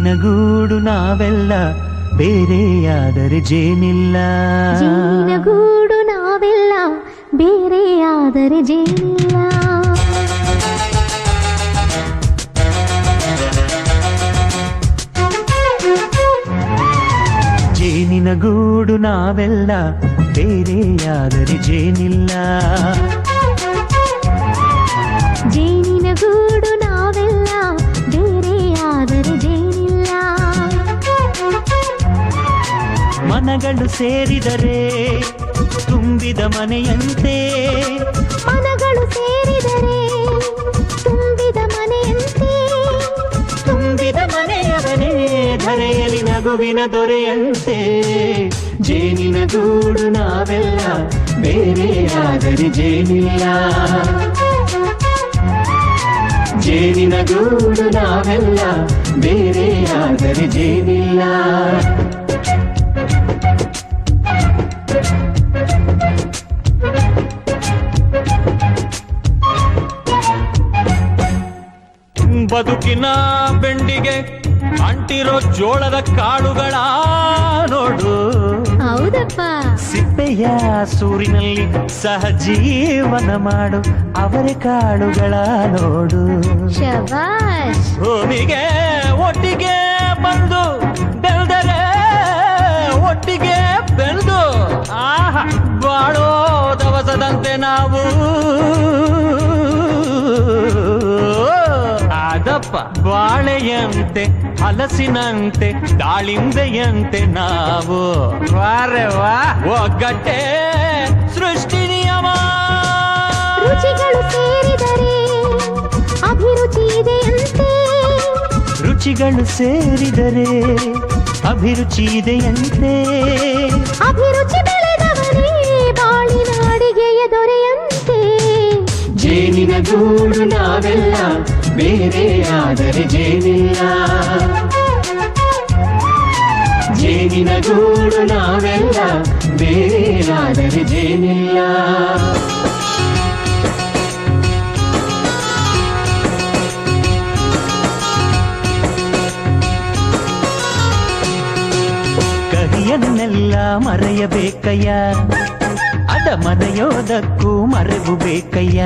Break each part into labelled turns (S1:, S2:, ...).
S1: ಜೇನಿನ ಗೂಡು ನಾವೆಲ್ಲ ಬೇರೆಯಾದರೆ ಜೇನಿಲ್ಲ.
S2: ಜೇನಿನ ಗೂಡು ನಾವೆಲ್ಲ ಬೇರೆಯಾದರೆ ಜೇನಿಲ್ಲ.
S1: ಜೇನಿನ ಗೂಡು ನಾವೆಲ್ಲ ಬೇರೆಯಾದರೆ ಜೇನಿಲ್ಲ.
S2: ಜೇನಿನ ಗೂಡು ನಾವೆಲ್ಲ ಬೇರೆಯಾದರೆ ಜೇನಿಲ್ಲ.
S1: ಮನಗಳು ಸೇರಿದರೆ ತುಂಬಿದ ಮನೆಯಂತೆ.
S2: ಮನಗಳು ಸೇರಿದರೆ ತುಂಬಿದ ಮನೆಯಂತೆ.
S1: ತುಂಬಿದ ಮನೆಯವನೇ ಧರೆಯಲ್ಲಿ ನಗುವಿನ ದೊರೆಯಂತೆ. ಜೇನಿನ ಗೂಡು ನಾವೆಲ್ಲ ಬೇರೆಯಾದರೆ ಜೇನಿಲ್ಲ. ಜೇನಿನ ಗೂಡು ನಾವೆಲ್ಲ ಬೇರೆಯಾದರೆ ಜೇನಿಲ್ಲ. ಬದುಕಿನ ಬೆಂಡಿಗೆ ಅಂಟಿರೋ ಜೋಳದ ಕಾಳುಗಳ ನೋಡು.
S2: ಹೌದಪ್ಪ.
S1: ಸಿಪ್ಪೆಯ ಸೂರಿನಲ್ಲಿ ಸಹಜೀವನ ಮಾಡು ಅವರೆ ಕಾಳುಗಳ ನೋಡು.
S2: ಶಬಾಷ್.
S1: ಭೂಮಿಗೆ ಒಟ್ಟಿಗೆ ಬಂದು ಬೆಳೆದರೆ ಒಟ್ಟಿಗೆ ಬೆಳೆದು ಆಹಾ ಬಾಳೋ ದವಸದಂತೆ ನಾವು. ಅದಪ್ಪ ಬಾಳೆಯಂತೆ ಹಲಸಿನಂತೆ ದಾಳಿಂಬೆಯಂತೆ ನಾವು. ವಾರೆ ವಾ ಒಗ್ಗಟ್ಟೆ ಸೃಷ್ಟಿ ನಿಯಮ.
S2: ರುಚಿಗಳು ಸೇರಿದರೆ ಅಭಿರುಚಿ ಇದೆಯಂತೆ.
S1: ರುಚಿಗಳು ಸೇರಿದರೆ ಅಭಿರುಚಿ ಇದೆಯಂತೆ.
S2: ಅಭಿರುಚಿ ಬೆಳೆದವನೇ ಬಾಳಿನ ಅಡಿಗೆಯ ದೊರೆಯಂತೆ.
S1: ಜೇನಿನ ಗೂಡು ನಾವೆಲ್ಲ ಬೇರೆಯಾದರೆ ಜೇನಿಲ್ಲ. ಜೇನಿನ ಗೂಡು ನಾವೆಲ್ಲ ಬೇರೆಯಾದರೆ ಜೇನಿಲ್ಲ. ಕಹಿಯನ್ನೆಲ್ಲ ಮರೆಯಬೇಕಯ್ಯ, ಅದ ಮರೆಯೋದಕ್ಕೂ ಮರೆವು ಬೇಕಯ್ಯ.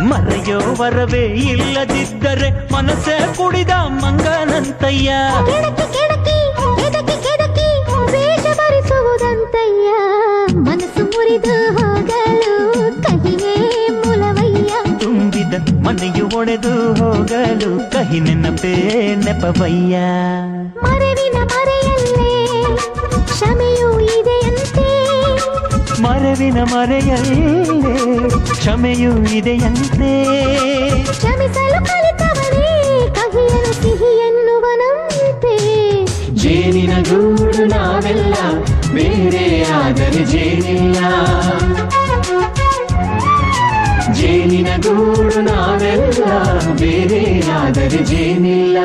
S1: ಮರೆಯೋ ವರವೇ ಇಲ್ಲದಿದ್ದರೆ ಮನಸ್ಸೇ ಕುಡಿದ ಮಂಗನಂತಯ್ಯ.
S2: ಕೆಣಕಿ ಕೆಣಕಿ ಕೆದಕಿ ಕೆದಕಿ ವೇಷ ಭರಿಸುವುದಂತಯ್ಯ. ಮನಸ್ಸು ಮುರಿದು ಹೋಗಲು ಕಹಿನೇ ಮೂಲವಯ್ಯ.
S1: ತುಂಬಿದ ಮನೆಯು ಒಡೆದು ಹೋಗಲು ಕಹಿ ನೆನಪೇ ನೆಪವಯ್ಯ.
S2: ಮರೆವಿನ ಮರೆಯಲ್ಲೇ ಕ್ಷಮೆಯೂ ಇದೆಯಂತೆ.
S1: ಮರೆವಿನ ಮರೆಯಲ್ಲೇ ಕ್ಷಮೆಯೂ ಇದೆಯಂತೆ.
S2: ಕ್ಷಮಿಸಲು ಕಲಿತವನೇ ಕಹಿಯನು ಸಿಹಿ ಎನ್ನುವನಂತೆ.
S1: ಜೇನಿನ ಗೂಡು ನಾವೆಲ್ಲ ಬೇರೆಯಾದರೆ ಜೇನಿಲ್ಲ. ಜೇನಿನ ಗೂಡು ನಾವೆಲ್ಲ ಬೇರೆಯಾದರೆ ಜೇನಿಲ್ಲ.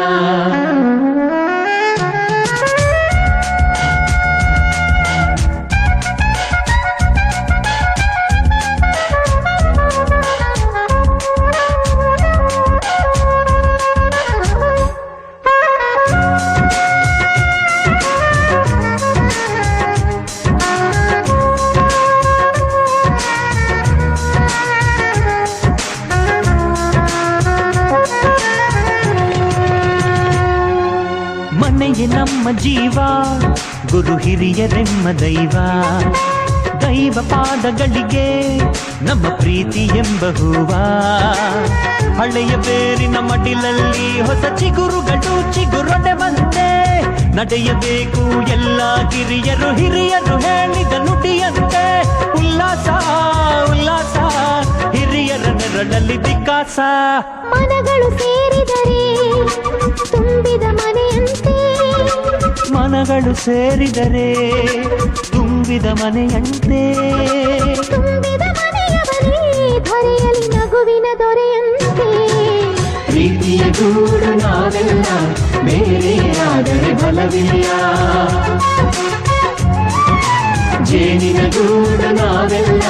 S1: ಮನೆಯೇ ನಮ್ಮ ಜೀವ, ಗುರು ಹಿರಿಯರೆಮ್ಮ ದೈವ. ದೈವ ಪಾದಗಳಿಗೆ ನಮ್ಮ ಪ್ರೀತಿ ಎಂಬ ಹೂವ. ಹಳೆಯ ಬೇರಿನ ಮಡಿಲಲ್ಲಿ ಹೊಸ ಚಿಗುರುಗಳು ಚಿಗುರೊಡೆ ಬಂದೆ. ನಡೆಯಬೇಕು ಎಲ್ಲ ಕಿರಿಯರು ಹಿರಿಯರು ಹೇಳಿದ ನುಡಿಯಂತೆ. ಉಲ್ಲಾಸ ಉಲ್ಲಾಸ ಹಿರಿಯರ ನೆರಳಲ್ಲಿ ವಿಕಾಸ.
S2: ಮನಗಳು ಸೇರಿದರೆ ತುಂಬಿದ ಮನೆಯಂತೆ.
S1: ಮನಗಳು ಸೇರಿದರೆ ತುಂಬಿದ ಮನೆಯಂತೆ.
S2: ತುಂಬಿದ ಮನೆಯವನೇ ಧರೆಯಲ್ಲಿ ನಗುವಿನ ದೊರೆಯಂತೆ.
S1: ಪ್ರೀತಿಯ ಗೂಡು ನಾವೆಲ್ಲ ಬೇರೆಯಾದರೆ ಬಲವಿಲ್ಲ. ಜೇನಿನ ಗೂಡು ನಾವೆಲ್ಲ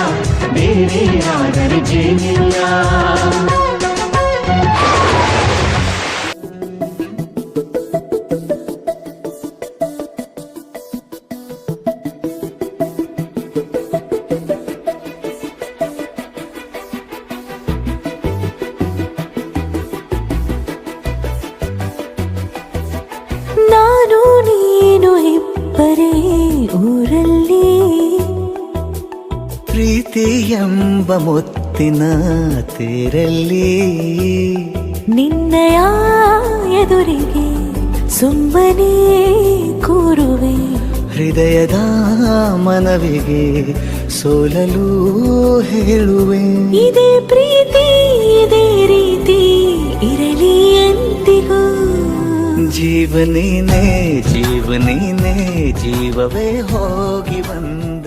S1: ಬೇರೆಯಾದರೆ ಜೇನಿಲ್ಲ.
S2: ಊರಲ್ಲಿ
S3: ಪ್ರೀತಿ ಎಂಬ ಮುತ್ತಿನ ತೇರಲ್ಲಿ
S2: ನಿನ್ನಯ ಎದುರಿಗೆ ಸುಮ್ಮನೆ ಕೂರುವೆ
S3: ಹೃದಯದ ಮನವಿಗೆ ಸೋಲಲು ಹೇಳುವೆ.
S2: ಇದೇ ಪ್ರೀತಿ ಇದೇ ರೀತಿ ಇರಲಿ ಎಂದಿಗೂ.
S3: ಜೀವನೇನೆ ಜೀವನೇನೆ ಜೀವವೇ ಹೋಗಿ ಬಂದ